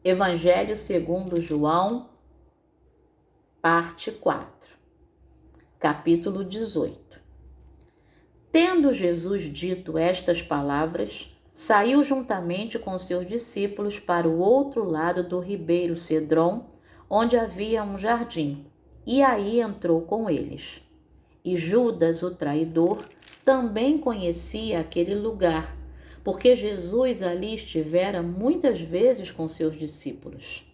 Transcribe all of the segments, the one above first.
Evangelho segundo João, parte 4, capítulo 18. Tendo Jesus dito estas palavras, saiu juntamente com seus discípulos para o outro lado do ribeiro Cedron, onde havia um jardim, e aí entrou com eles. E Judas, o traidor, também conhecia aquele lugar, porque Jesus ali estivera muitas vezes com seus discípulos.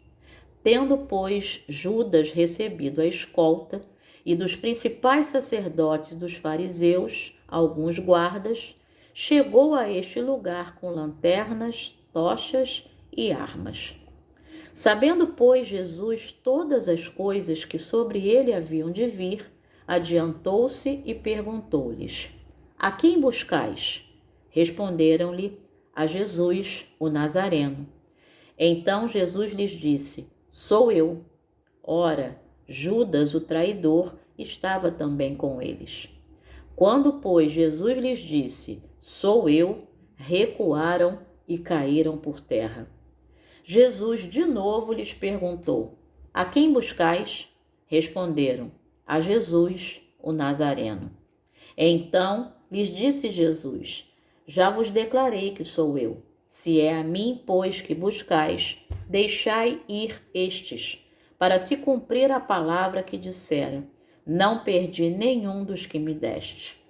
Tendo, pois, Judas recebido a escolta, e dos principais sacerdotes dos fariseus, alguns guardas, chegou a este lugar com lanternas, tochas e armas. Sabendo, pois, Jesus todas as coisas que sobre ele haviam de vir, adiantou-se e perguntou-lhes: A quem buscais? Responderam-lhe: A Jesus, o Nazareno. Então Jesus lhes disse: Sou eu. Ora, Judas, o traidor, estava também com eles. Quando, pois, Jesus lhes disse: Sou eu, recuaram e caíram por terra. Jesus de novo lhes perguntou: A quem buscais? Responderam: A Jesus, o Nazareno. Então lhes disse Jesus: Já vos declarei que sou eu. Se é a mim, pois, que buscais, deixai ir estes, para se cumprir a palavra que dissera: Não perdi nenhum dos que me deste.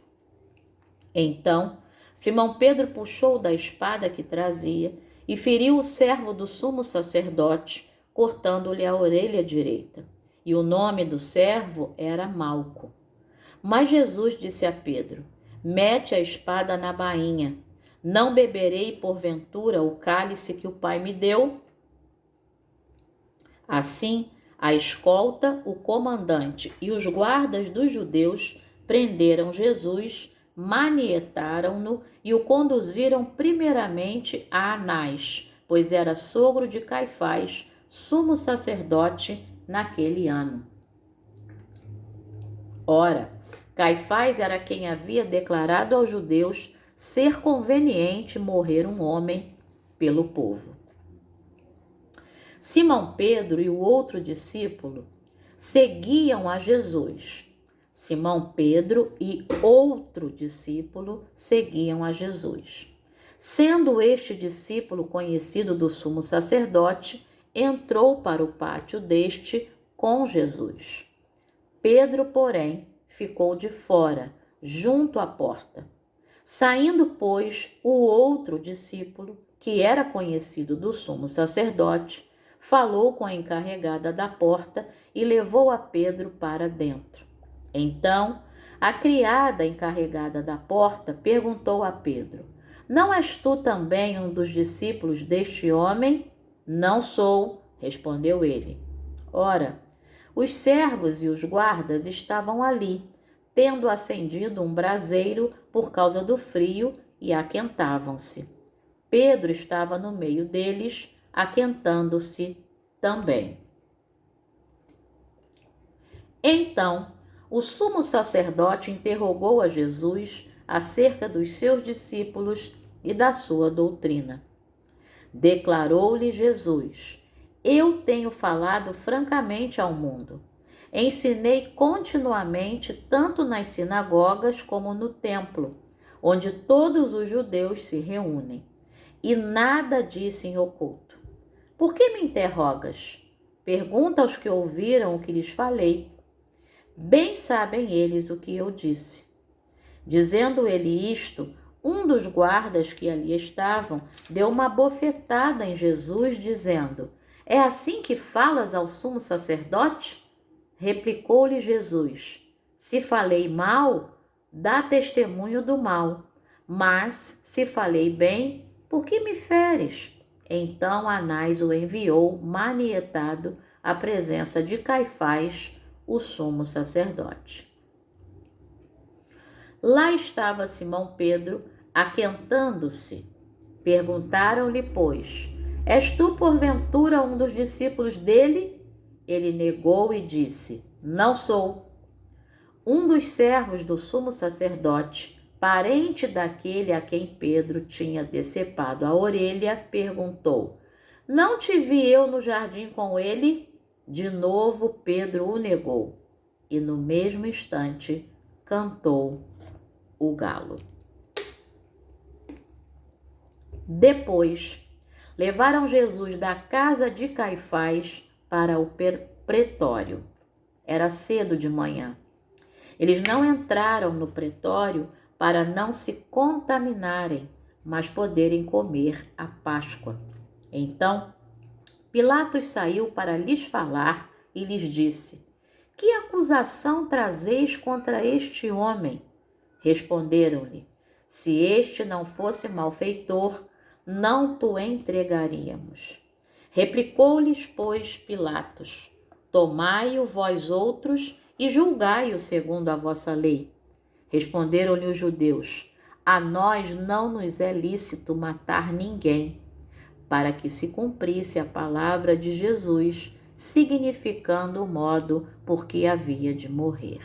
Então Simão Pedro puxou da espada que trazia e feriu o servo do sumo sacerdote, cortando-lhe a orelha direita. E o nome do servo era Malco. Mas Jesus disse a Pedro: Mete a espada na bainha. Não beberei, porventura, o cálice que o Pai me deu? Assim, a escolta, o comandante e os guardas dos judeus prenderam Jesus, manietaram-no e o conduziram primeiramente a Anás, pois era sogro de Caifás, sumo sacerdote naquele ano. Ora, Caifás era quem havia declarado aos judeus ser conveniente morrer um homem pelo povo. Simão Pedro e o outro discípulo seguiam a Jesus. Simão Pedro e outro discípulo seguiam a Jesus. Sendo este discípulo conhecido do sumo sacerdote, entrou para o pátio deste com Jesus. Pedro, porém, ficou de fora, junto à porta. Saindo, pois, o outro discípulo, que era conhecido do sumo sacerdote, falou com a encarregada da porta e levou a Pedro para dentro. Então, a criada encarregada da porta perguntou a Pedro: Não és tu também um dos discípulos deste homem? Não sou, respondeu ele. Ora, os servos e os guardas estavam ali, tendo acendido um braseiro por causa do frio, e aquentavam-se. Pedro estava no meio deles, aquentando-se também. Então, o sumo sacerdote interrogou a Jesus acerca dos seus discípulos e da sua doutrina. Declarou-lhe Jesus: Eu tenho falado francamente ao mundo. Ensinei continuamente tanto nas sinagogas como no templo, onde todos os judeus se reúnem, e nada disse em oculto. Por que me interrogas? Pergunta aos que ouviram o que lhes falei. Bem sabem eles o que eu disse. Dizendo ele isto, um dos guardas que ali estavam deu uma bofetada em Jesus, dizendo: É assim que falas ao sumo sacerdote? Replicou-lhe Jesus: Se falei mal, dá testemunho do mal. Mas, se falei bem, por que me feres? Então Anás o enviou manietado à presença de Caifás, o sumo sacerdote. Lá estava Simão Pedro, aquentando-se. Perguntaram-lhe, pois: És tu, porventura, um dos discípulos dele? Ele negou e disse: Não sou. Um dos servos do sumo sacerdote, parente daquele a quem Pedro tinha decepado a orelha, perguntou: Não te vi eu no jardim com ele? De novo Pedro o negou, e no mesmo instante cantou o galo. Depois, levaram Jesus da casa de Caifás para o pretório. Era cedo de manhã. Eles não entraram no pretório para não se contaminarem, mas poderem comer a Páscoa. Então, Pilatos saiu para lhes falar e lhes disse: Que acusação trazeis contra este homem? Responderam-lhe: Se este não fosse malfeitor, não te entregaríamos. Replicou-lhes, pois, Pilatos: Tomai-o vós outros e julgai-o segundo a vossa lei. Responderam-lhe os judeus: A nós não nos é lícito matar ninguém, para que se cumprisse a palavra de Jesus, significando o modo por que havia de morrer.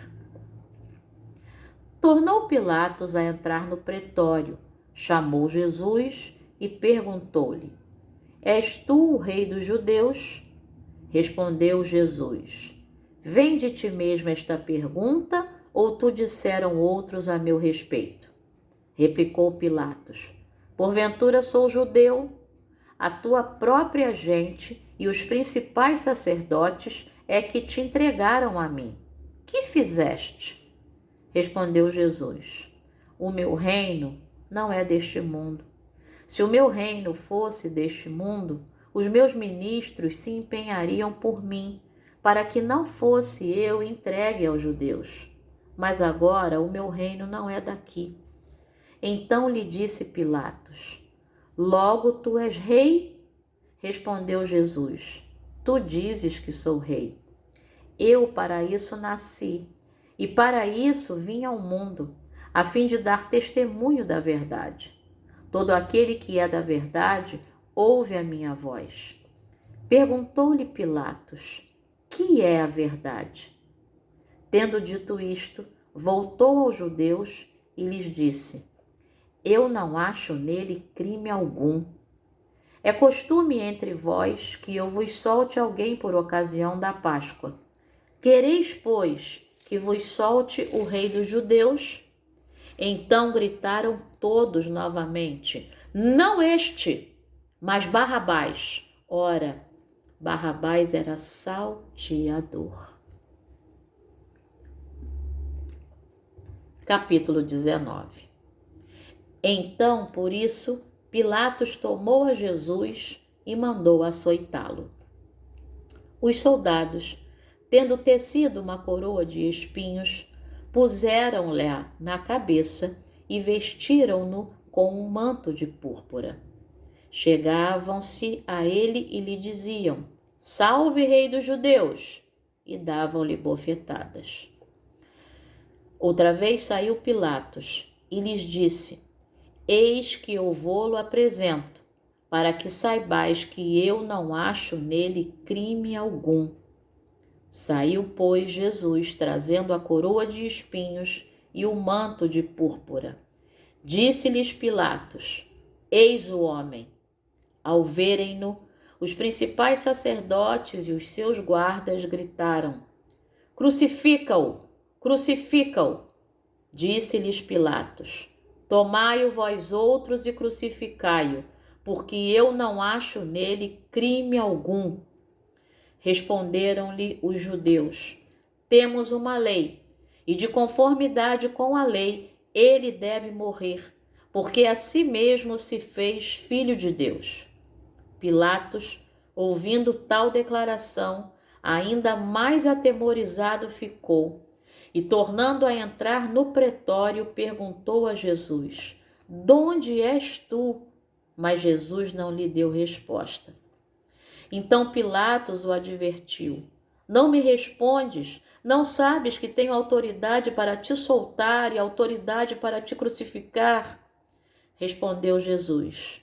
Tornou Pilatos a entrar no pretório, chamou Jesus e perguntou-lhe: És tu o rei dos judeus? Respondeu Jesus: Vem de ti mesmo esta pergunta, ou tu disseram outros a meu respeito? Replicou Pilatos: Porventura sou judeu? A tua própria gente e os principais sacerdotes é que te entregaram a mim. Que fizeste? Respondeu Jesus: O meu reino não é deste mundo. Se o meu reino fosse deste mundo, os meus ministros se empenhariam por mim, para que não fosse eu entregue aos judeus. Mas agora o meu reino não é daqui. Então lhe disse Pilatos: Logo tu és rei? Respondeu Jesus: Tu dizes que sou rei. Eu para isso nasci, e para isso vim ao mundo, a fim de dar testemunho da verdade. Todo aquele que é da verdade ouve a minha voz. Perguntou-lhe Pilatos: Que é a verdade? Tendo dito isto, voltou aos judeus e lhes disse: Eu não acho nele crime algum. É costume entre vós que eu vos solte alguém por ocasião da Páscoa. Quereis, pois, que vos solte o rei dos judeus? Então gritaram todos novamente: Não este, mas Barrabás. Ora, Barrabás era salteador. Capítulo 19. Então, por isso, Pilatos tomou a Jesus e mandou açoitá-lo. Os soldados, tendo tecido uma coroa de espinhos, puseram-lhe na cabeça e vestiram-no com um manto de púrpura. Chegavam-se a ele e lhe diziam: Salve, rei dos judeus! E davam-lhe bofetadas. Outra vez saiu Pilatos e lhes disse: Eis que eu vô-lo apresento, para que saibais que eu não acho nele crime algum. Saiu, pois, Jesus, trazendo a coroa de espinhos e o manto de púrpura. Disse-lhes Pilatos: Eis o homem. Ao verem-no, os principais sacerdotes e os seus guardas gritaram: Crucifica-o! Crucifica-o! Disse-lhes Pilatos: Tomai-o vós outros e crucificai-o, porque eu não acho nele crime algum. Responderam-lhe os judeus: Temos uma lei, e de conformidade com a lei ele deve morrer, porque a si mesmo se fez filho de Deus. Pilatos, ouvindo tal declaração, ainda mais atemorizado ficou, e tornando a entrar no pretório, perguntou a Jesus: Donde és tu? Mas Jesus não lhe deu resposta. Então Pilatos o advertiu: Não me respondes? Não sabes que tenho autoridade para te soltar e autoridade para te crucificar? Respondeu Jesus: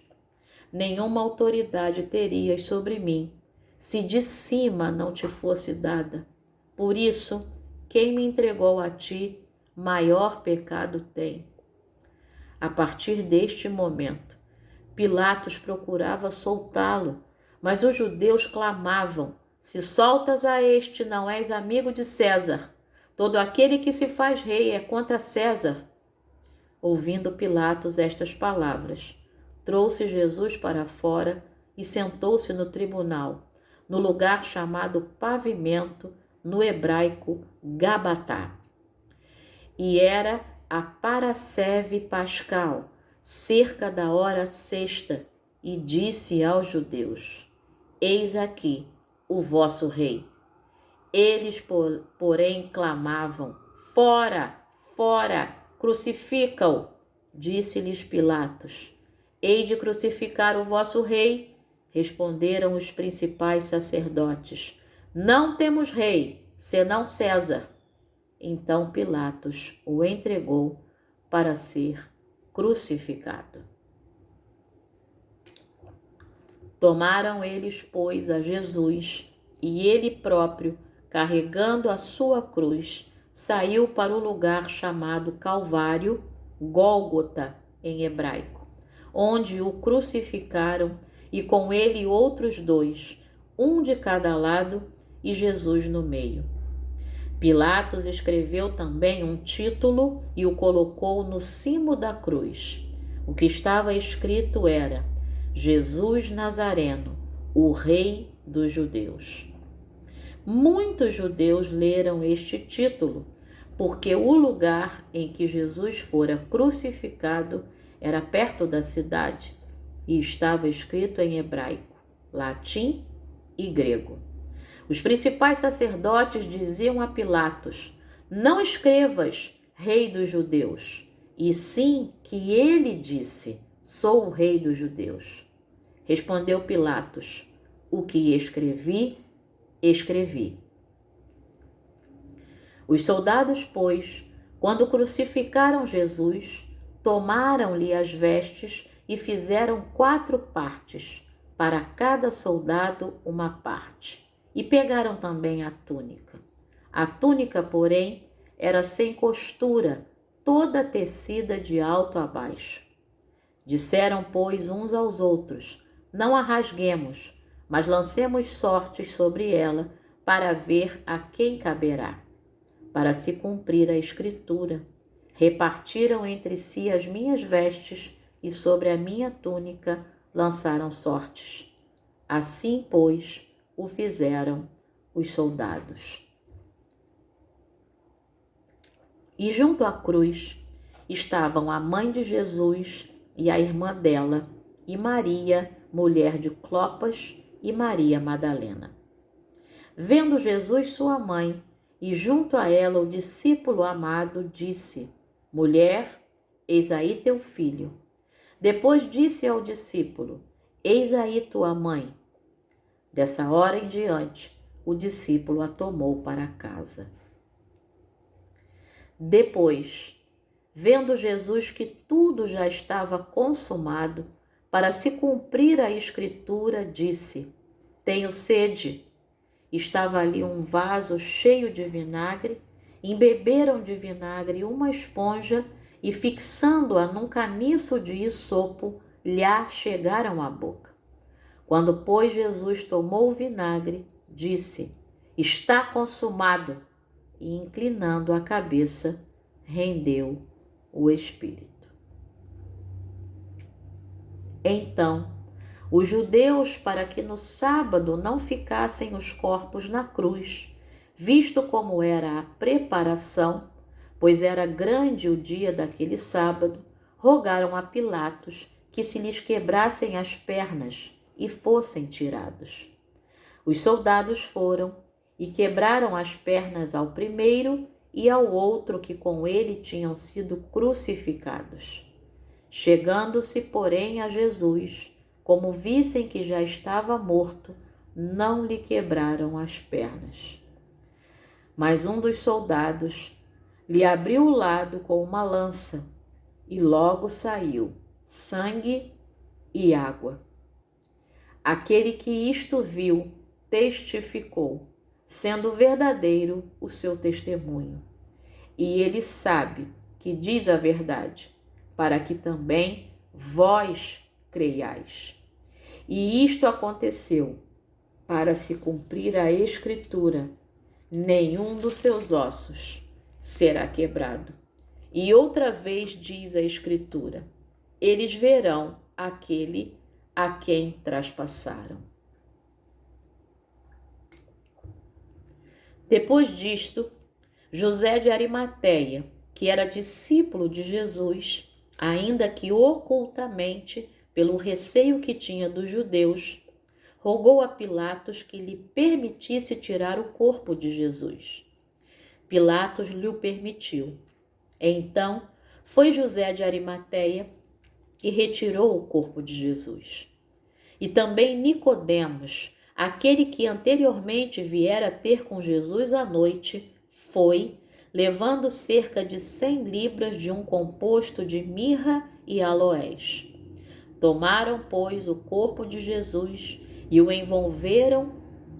Nenhuma autoridade terias sobre mim, se de cima não te fosse dada. Por isso, quem me entregou a ti, maior pecado tem. A partir deste momento, Pilatos procurava soltá-lo, Mas os judeus clamavam: se soltas a este, não és amigo de César. Todo aquele que se faz rei é contra César. Ouvindo Pilatos estas palavras, trouxe Jesus para fora e sentou-se no tribunal, no lugar chamado Pavimento, no hebraico Gabatá. E era a Parasceve Pascal, cerca da hora sexta, e disse aos judeus: eis aqui o vosso rei. Eles, porém, clamavam: fora, fora, crucifica-o. Disse-lhes Pilatos: hei de crucificar o vosso rei? Responderam os principais sacerdotes: não temos rei, senão César. Então Pilatos o entregou para ser crucificado. Tomaram eles, pois, a Jesus, e ele próprio, carregando a sua cruz, saiu para o lugar chamado Calvário, Gólgota em hebraico, onde o crucificaram, e com ele outros dois, um de cada lado e Jesus no meio. Pilatos escreveu também um título e o colocou no cimo da cruz. O que estava escrito era: Jesus Nazareno, o Rei dos Judeus. Muitos judeus leram este título, porque o lugar em que Jesus fora crucificado era perto da cidade e estava escrito em hebraico, latim e grego. Os principais sacerdotes diziam a Pilatos: não escrevas Rei dos Judeus, e sim que ele disse: sou o Rei dos Judeus. Respondeu Pilatos: o que escrevi, escrevi. Os soldados, pois, quando crucificaram Jesus, tomaram-lhe as vestes e fizeram 4 partes, para cada soldado uma parte. E pegaram também a túnica. A túnica, porém, era sem costura, toda tecida de alto a baixo. Disseram, pois, uns aos outros: não a rasguemos, mas lancemos sortes sobre ela, para ver a quem caberá. Para se cumprir a escritura, repartiram entre si as minhas vestes, e sobre a minha túnica lançaram sortes. Assim, pois, o fizeram os soldados. E junto à cruz estavam a mãe de Jesus e a irmã dela, e Maria, mulher de Clopas, e Maria Madalena. Vendo Jesus sua mãe, e junto a ela o discípulo amado, disse: mulher, eis aí teu filho. Depois disse ao discípulo: eis aí tua mãe. Dessa hora em diante, o discípulo a tomou para casa. Depois, vendo Jesus que tudo já estava consumado, para se cumprir a escritura, disse: tenho sede. Estava ali um vaso cheio de vinagre, embeberam de vinagre uma esponja e, fixando-a num caniço de isopo, lhe chegaram à boca. Quando, pois, Jesus tomou o vinagre, disse: está consumado, e, inclinando a cabeça, rendeu o espírito. Então, os judeus, para que no sábado não ficassem os corpos na cruz, visto como era a preparação, pois era grande o dia daquele sábado, rogaram a Pilatos que se lhes quebrassem as pernas e fossem tirados. Os soldados foram e quebraram as pernas ao primeiro e ao outro que com ele tinham sido crucificados. Chegando-se, porém, a Jesus, como vissem que já estava morto, não lhe quebraram as pernas. Mas um dos soldados lhe abriu o lado com uma lança, e logo saiu sangue e água. Aquele que isto viu testificou, sendo verdadeiro o seu testemunho. E ele sabe que diz a verdade, para que também vós creiais. E isto aconteceu para se cumprir a Escritura: nenhum dos seus ossos será quebrado. E outra vez diz a Escritura: eles verão aquele a quem traspassaram. Depois disto, José de Arimateia, que era discípulo de Jesus, ainda que ocultamente, pelo receio que tinha dos judeus, rogou a Pilatos que lhe permitisse tirar o corpo de Jesus. Pilatos lhe o permitiu. Então, foi José de Arimateia e retirou o corpo de Jesus. E também Nicodemos, aquele que anteriormente viera ter com Jesus à noite, foi, levando cerca de 100 libras de um composto de mirra e aloés. Tomaram, pois, o corpo de Jesus e o envolveram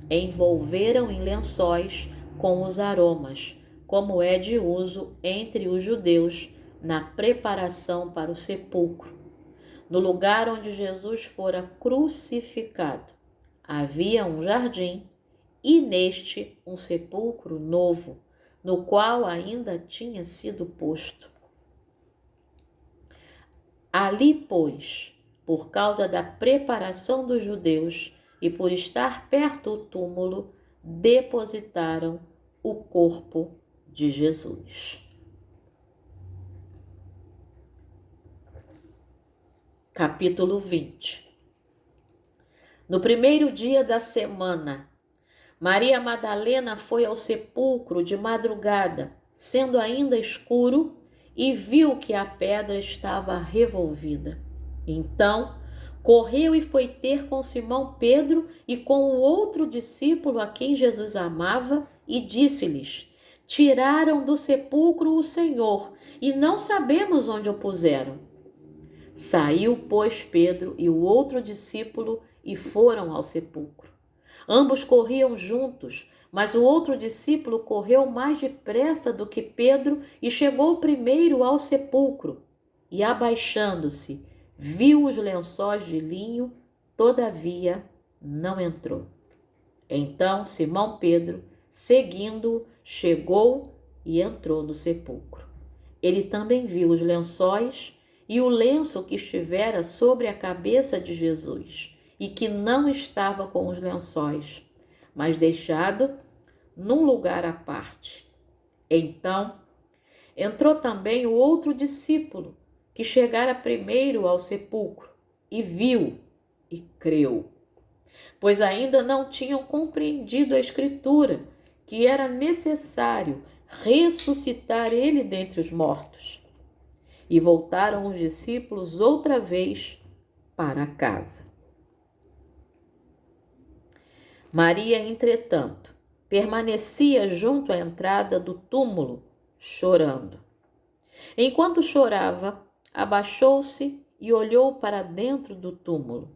em lençóis com os aromas, como é de uso entre os judeus na preparação para o sepulcro. No lugar onde Jesus fora crucificado, havia um jardim e neste um sepulcro novo, no qual ainda tinha sido posto. Ali, pois, por causa da preparação dos judeus e por estar perto do túmulo, depositaram o corpo de Jesus. Capítulo 20. No primeiro dia da semana, Maria Madalena foi ao sepulcro de madrugada, sendo ainda escuro, e viu que a pedra estava revolvida. Então, correu e foi ter com Simão Pedro e com o outro discípulo a quem Jesus amava, e disse-lhes: tiraram do sepulcro o Senhor, e não sabemos onde o puseram. Saiu, pois, Pedro e o outro discípulo e foram ao sepulcro. Ambos corriam juntos, mas o outro discípulo correu mais depressa do que Pedro e chegou primeiro ao sepulcro. E, abaixando-se, viu os lençóis de linho, todavia não entrou. Então Simão Pedro, seguindo-o, chegou e entrou no sepulcro. Ele também viu os lençóis e o lenço que estivera sobre a cabeça de Jesus, e que não estava com os lençóis, mas deixado num lugar à parte. Então, entrou também o outro discípulo, que chegara primeiro ao sepulcro, e viu e creu, pois ainda não tinham compreendido a Escritura, que era necessário ressuscitar ele dentre os mortos. E voltaram os discípulos outra vez para casa. Maria, entretanto, permanecia junto à entrada do túmulo, chorando. Enquanto chorava, abaixou-se e olhou para dentro do túmulo,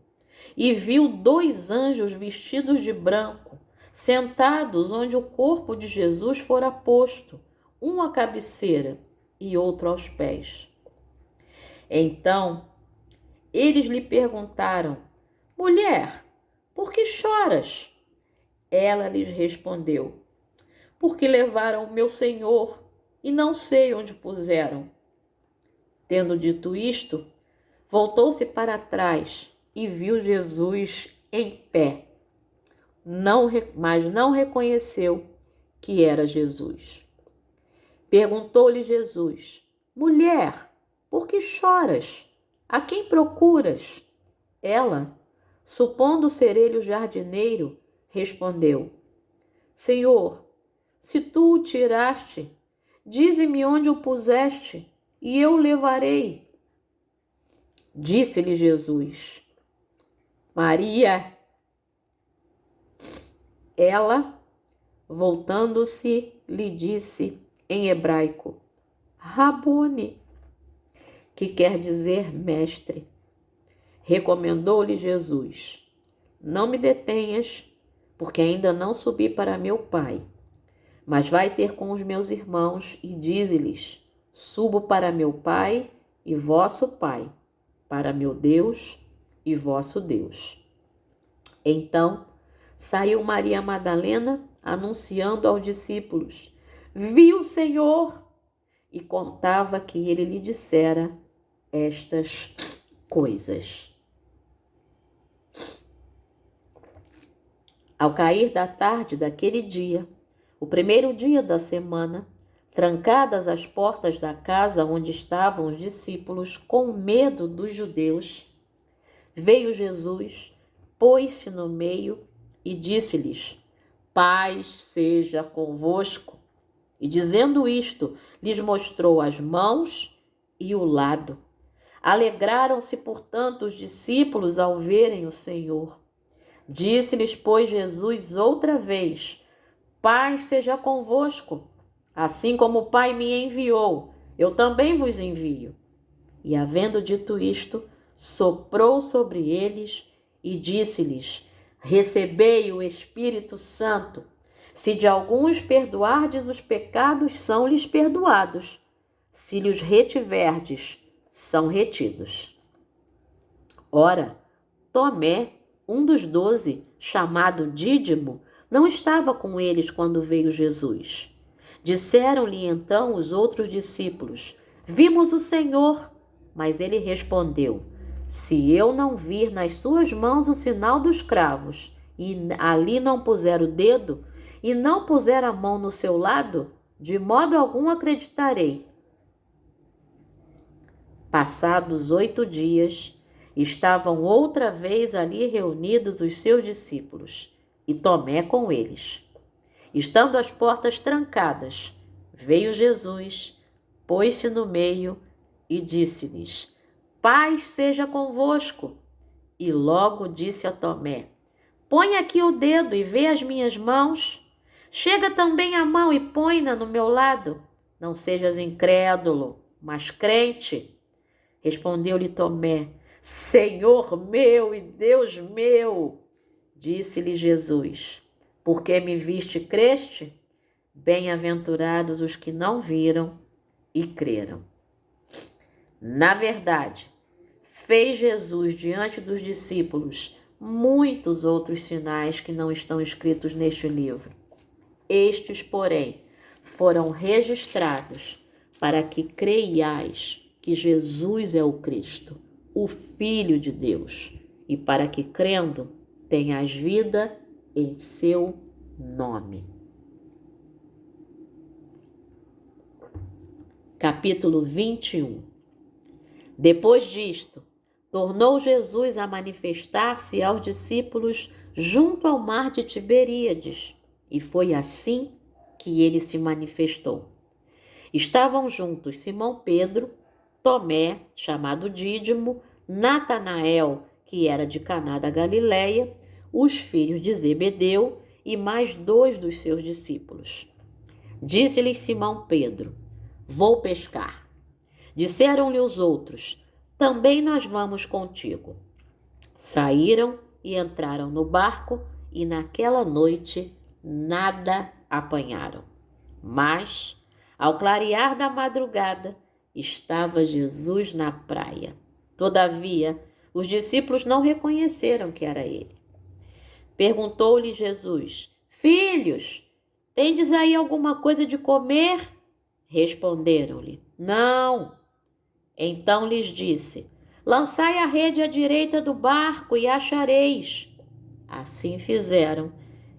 e viu 2 anjos vestidos de branco, sentados onde o corpo de Jesus fora posto, um à cabeceira e outro aos pés. Então, eles lhe perguntaram: mulher, por que choras? Ela lhes respondeu: porque levaram o meu Senhor e não sei onde puseram. Tendo dito isto, voltou-se para trás e viu Jesus em pé, mas não reconheceu que era Jesus. Perguntou-lhe Jesus: mulher, por que choras? A quem procuras? Ela, supondo ser ele o jardineiro, respondeu: Senhor, se tu o tiraste, dize-me onde o puseste, e eu o levarei. Disse-lhe Jesus: Maria. Ela, voltando-se, lhe disse em hebraico: Rabone, que quer dizer mestre. Recomendou-lhe Jesus: não me detenhas, porque ainda não subi para meu Pai. Mas vai ter com os meus irmãos e dize-lhes: subo para meu Pai e vosso Pai, para meu Deus e vosso Deus. Então saiu Maria Madalena anunciando aos discípulos: Vi o Senhor! E contava que ele lhe dissera estas coisas. Ao cair da tarde daquele dia, o primeiro dia da semana, trancadas as portas da casa onde estavam os discípulos com medo dos judeus, veio Jesus, pôs-se no meio e disse-lhes: Paz seja convosco. E dizendo isto, lhes mostrou as mãos e o lado. Alegraram-se, portanto, os discípulos ao verem o Senhor. Disse-lhes, pois, Jesus outra vez: Paz seja convosco. Assim como o Pai me enviou, eu também vos envio. E havendo dito isto, soprou sobre eles e disse-lhes: Recebei o Espírito Santo. Se de alguns perdoardes os pecados, são-lhes perdoados. Se lhes retiverdes, são retidos. Ora, Tomé, um dos 12, chamado Dídimo, não estava com eles quando veio Jesus. Disseram-lhe então os outros discípulos: Vimos o Senhor. Mas ele respondeu: Se eu não vir nas suas mãos o sinal dos cravos, e ali não puser o dedo, e não puser a mão no seu lado, de modo algum acreditarei. Passados 8 dias, estavam outra vez ali reunidos os seus discípulos, e Tomé com eles. Estando as portas trancadas, veio Jesus, pôs-se no meio e disse-lhes: Paz seja convosco. E logo disse a Tomé: Põe aqui o dedo e vê as minhas mãos. Chega também a mão e põe-na no meu lado. Não sejas incrédulo, mas crente. Respondeu-lhe Tomé: Senhor meu e Deus meu. Disse-lhe Jesus: Porque me viste, creste? Bem-aventurados os que não viram e creram. Na verdade, fez Jesus diante dos discípulos muitos outros sinais que não estão escritos neste livro. Estes, porém, foram registrados para que creiais que Jesus é o Cristo, o Filho de Deus, e para que, crendo, tenhas vida em seu nome. Capítulo 21. Depois disto, tornou Jesus a manifestar-se aos discípulos junto ao mar de Tiberíades, e foi assim que ele se manifestou. Estavam juntos Simão Pedro, Tomé, chamado Dídimo, Natanael, que era de Caná da Galileia, os filhos de Zebedeu e mais 2 dos seus discípulos. Disse-lhes Simão Pedro: Vou pescar. Disseram-lhe os outros: Também nós vamos contigo. Saíram e entraram no barco, e naquela noite nada apanharam. Mas, ao clarear da madrugada, estava Jesus na praia. Todavia, os discípulos não reconheceram que era ele. Perguntou-lhe Jesus: Filhos, tendes aí alguma coisa de comer? Responderam-lhe: Não. Então lhes disse: Lançai a rede à direita do barco e achareis. Assim fizeram,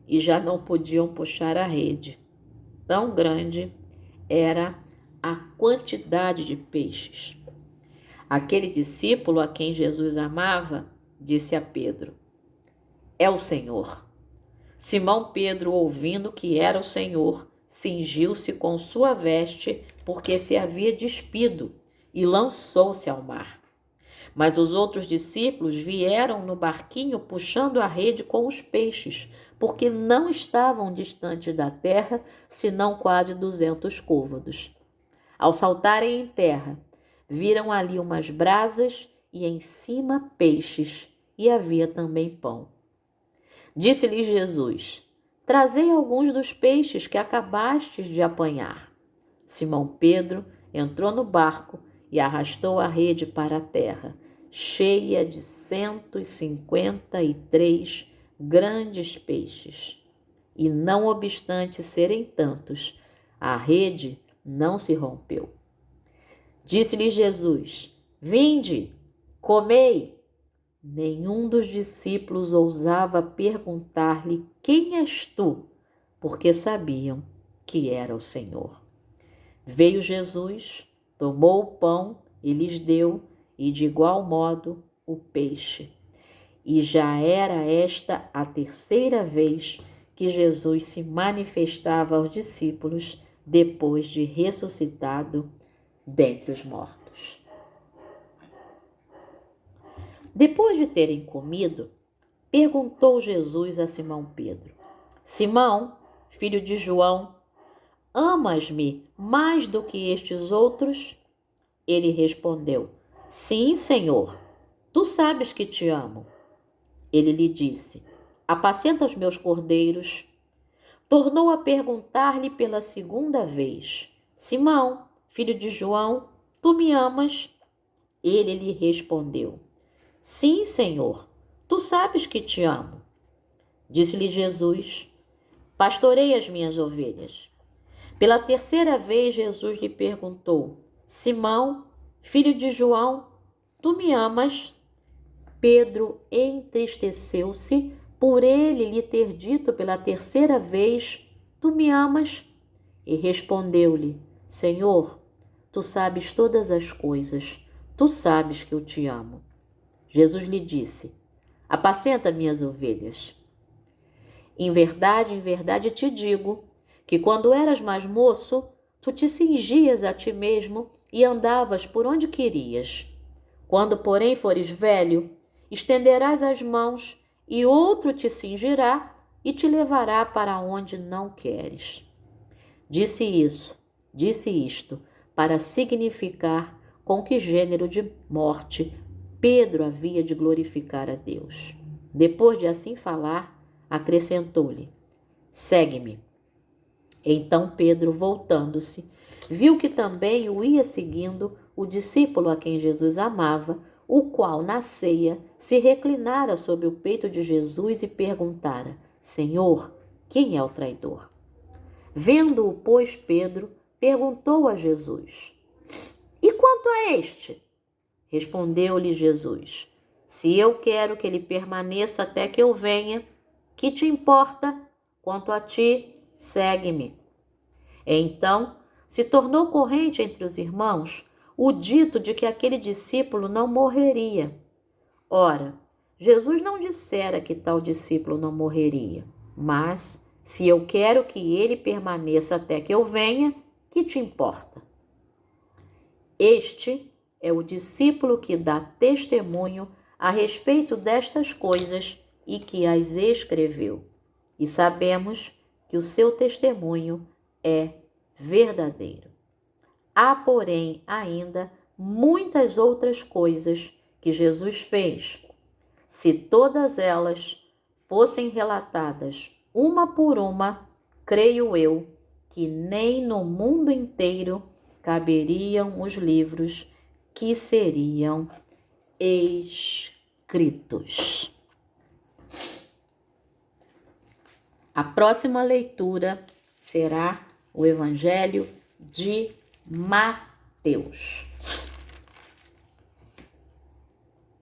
e já não podiam puxar a rede. Tão grande era a quantidade de peixes. Aquele discípulo a quem Jesus amava disse a Pedro: É o Senhor. Simão Pedro, ouvindo que era o Senhor, cingiu-se com sua veste, porque se havia despido, e lançou-se ao mar. Mas os outros discípulos vieram no barquinho puxando a rede com os peixes, porque não estavam distantes da terra, senão quase 200 côvados. Ao saltarem em terra, viram ali umas brasas e em cima peixes, e havia também pão. Disse-lhes Jesus: Trazei alguns dos peixes que acabastes de apanhar. Simão Pedro entrou no barco e arrastou a rede para a terra, cheia de 153 grandes peixes. E não obstante serem tantos, a rede não se rompeu. Disse-lhe Jesus: Vinde, comei. Nenhum dos discípulos ousava perguntar-lhe: Quem és tu? Porque sabiam que era o Senhor. Veio Jesus, tomou o pão e lhes deu, e de igual modo o peixe. E já era esta a terceira vez que Jesus se manifestava aos discípulos depois de ressuscitado dentre os mortos. Depois de terem comido, perguntou Jesus a Simão Pedro: Simão, filho de João, amas-me mais do que estes outros? Ele respondeu: Sim, Senhor, tu sabes que te amo. Ele lhe disse: Apacenta os meus cordeiros. Tornou a perguntar-lhe pela segunda vez: Simão, filho de João, tu me amas? Ele lhe respondeu: Sim, Senhor, tu sabes que te amo. Disse-lhe Jesus: Pastorei as minhas ovelhas. Pela terceira vez, Jesus lhe perguntou: Simão, filho de João, tu me amas? Pedro entristeceu-se por ele lhe ter dito pela terceira vez: Tu me amas? E respondeu-lhe: Senhor, tu sabes todas as coisas, tu sabes que eu te amo. Jesus lhe disse: Apacenta minhas ovelhas. Em verdade te digo que quando eras mais moço, tu te cingias a ti mesmo e andavas por onde querias. Quando, porém, fores velho, estenderás as mãos e outro te cingirá e te levará para onde não queres. Disse isto, para significar com que gênero de morte Pedro havia de glorificar a Deus. Depois de assim falar, acrescentou-lhe: Segue-me. Então Pedro, voltando-se, viu que também o ia seguindo o discípulo a quem Jesus amava, o qual, na ceia, se reclinara sobre o peito de Jesus e perguntara: Senhor, quem é o traidor? Vendo-o, pois, Pedro perguntou a Jesus: E quanto a este? Respondeu-lhe Jesus: Se eu quero que ele permaneça até que eu venha, que te importa? Quanto a ti, segue-me. Então se tornou corrente entre os irmãos o dito de que aquele discípulo não morreria. Ora, Jesus não dissera que tal discípulo não morreria, mas se eu quero que ele permaneça até que eu venha, que te importa? Este é o discípulo que dá testemunho a respeito destas coisas e que as escreveu. E sabemos que o seu testemunho é verdadeiro. Há, porém, ainda muitas outras coisas que Jesus fez. Se todas elas fossem relatadas uma por uma, creio eu que nem no mundo inteiro caberiam os livros que seriam escritos. A próxima leitura será o Evangelho de Mateus.